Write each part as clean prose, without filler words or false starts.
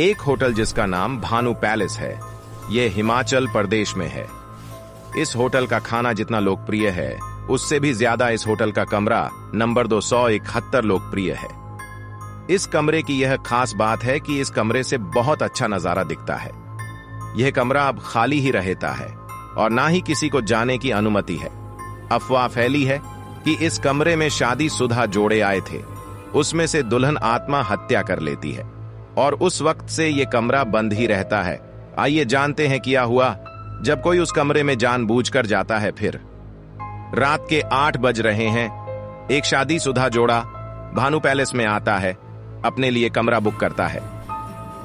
एक होटल जिसका नाम भानु पैलेस है, यह हिमाचल प्रदेश में है। इस होटल का खाना जितना लोकप्रिय है, उससे भी ज्यादा इस होटल का कमरा नंबर 271 लोकप्रिय है। इस कमरे की यह खास बात है कि इस कमरे से बहुत अच्छा नजारा दिखता है। यह कमरा अब खाली ही रहता है और ना ही किसी को जाने की अनुमति है। अफवाह फैली है कि इस कमरे में शादीशुदा जोड़े आए थे, उसमें से दुल्हन आत्महत्या कर लेती है और उस वक्त से यह कमरा बंद ही रहता है। आइए जानते हैं क्या हुआ जब कोई उस कमरे में जानबूझकर जाता है। फिर रात के 8 बज रहे हैं। एक शादीशुदा जोड़ा भानु पैलेस में आता है, अपने लिए कमरा बुक करता है।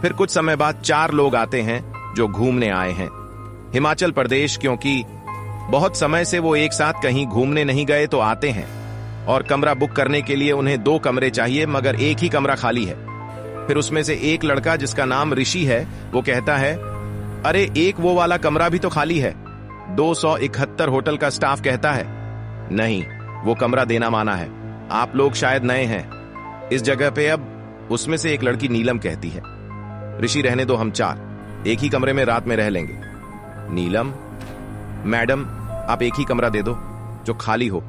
फिर कुछ समय बाद 4 लोग आते हैं जो घूमने आए हैं हिमाचल प्रदेश, क्योंकि बहुत समय से वो एक साथ कहीं घूमने नहीं गए तो आते हैं और कमरा बुक करने के लिए उन्हें 2 कमरे चाहिए, मगर एक ही कमरा खाली है। फिर उसमें से एक लड़का जिसका नाम ऋषि है, वो कहता है, अरे एक वो वाला कमरा भी तो खाली है। 271 होटल का स्टाफ कहता है, नहीं, वो कमरा देना माना है, आप लोग शायद नए हैं इस जगह पे। अब उसमें से एक लड़की नीलम कहती है, ऋषि रहने दो, हम 4 एक ही कमरे में रात में रह लेंगे। नीलम, मैडम आप एक ही कमरा दे दो जो खाली हो।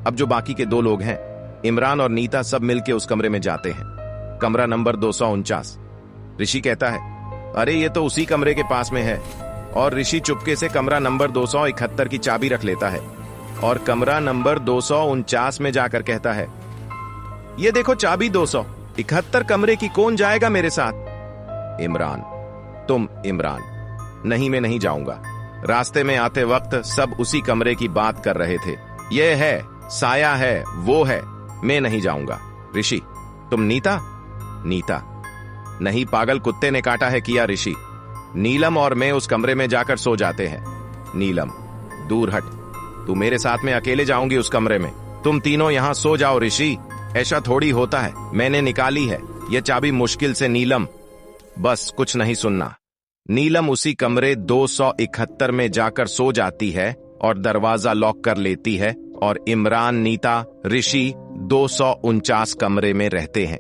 अब जो बाकी के 2 लोग हैं, इमरान और नीता, सब मिलके उस कमरे में जाते हैं, कमरा नंबर 249। ऋषि कहता है, अरे ये तो उसी कमरे के पास में है। और ऋषि चुपके से कमरा नंबर 271 की चाबी रख लेता है और कमरा नंबर 249 में जाकर कहता है, ये देखो चाबी 271 कमरे की, कौन जाएगा मेरे साथ? इमरान, तुम? इमरान, नहीं मैं नहीं जाऊंगा। रास्ते में आते वक्त सब उसी कमरे की बात कर रहे थे, ये है, साया है, वो है, मैं नहीं जाऊंगा। ऋषि, तुम? नीता? नीता, नहीं, पागल कुत्ते ने काटा है किया। ऋषि, नीलम और मैं उस कमरे में जाकर सो जाते हैं। नीलम, दूर हट, तू मेरे साथ में अकेले जाऊंगी उस कमरे में, तुम तीनों यहां सो जाओ। ऋषि, ऐसा थोड़ी होता है, मैंने निकाली है ये चाबी मुश्किल से। नीलम, बस कुछ नहीं सुनना। नीलम उसी कमरे 271 में जाकर सो जाती है और दरवाजा लॉक कर लेती है और इमरान, नीता, ऋषि 249 कमरे में रहते हैं।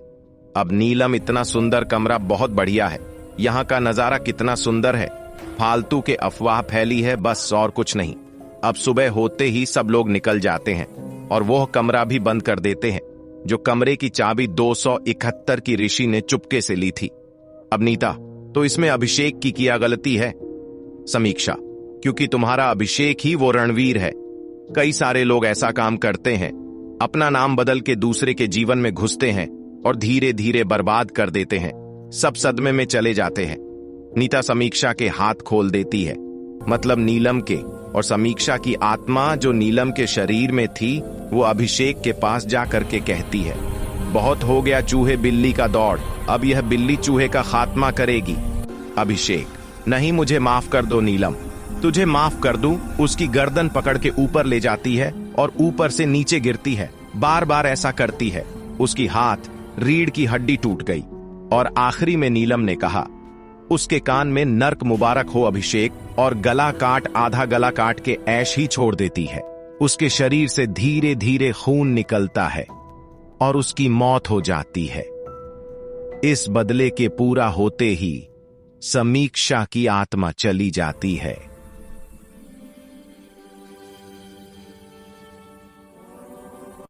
अब नीलम, इतना सुंदर कमरा बहुत बढ़िया है, यहाँ का नजारा कितना सुंदर है, फालतू के अफवाह फैली है बस, और कुछ नहीं। अब सुबह होते ही सब लोग निकल जाते हैं और वह कमरा भी बंद कर देते हैं जो कमरे की चाबी 271 की ऋषि ने चुपके से ली थी। अब नीता, तो इसमें अभिषेक की क्या गलती है? समीक्षा, क्योंकि तुम्हारा अभिषेक ही वो रणवीर है। कई सारे लोग ऐसा काम करते हैं, अपना नाम बदल के दूसरे के जीवन में घुसते हैं और धीरे धीरे बर्बाद कर देते हैं, सब सदमे में चले जाते हैं। नीता समीक्षा के हाथ खोल देती है, मतलब नीलम के, और समीक्षा की आत्मा जो नीलम के शरीर में थी वो अभिषेक के पास जाकर के कहती है, बहुत हो गया चूहे बिल्ली का दौड़, अब यह बिल्ली चूहे का खात्मा करेगी। अभिषेक, नहीं, मुझे माफ कर दो नीलम, तुझे माफ कर दूं। उसकी गर्दन पकड़ के ऊपर ले जाती है और ऊपर से नीचे गिरती है, बार बार ऐसा करती है। उसकी हाथ रीढ़ की हड्डी टूट गई और आखिरी में नीलम ने कहा, उसके कान में नर्क मुबारक हो अभिषेक, और गला काट, आधा गला काट के ऐश ही छोड़ देती है। उसके शरीर से धीरे धीरे खून निकलता है और उसकी मौत हो जाती है। इस बदले के पूरा होते ही समीक्षा की आत्मा चली जाती है।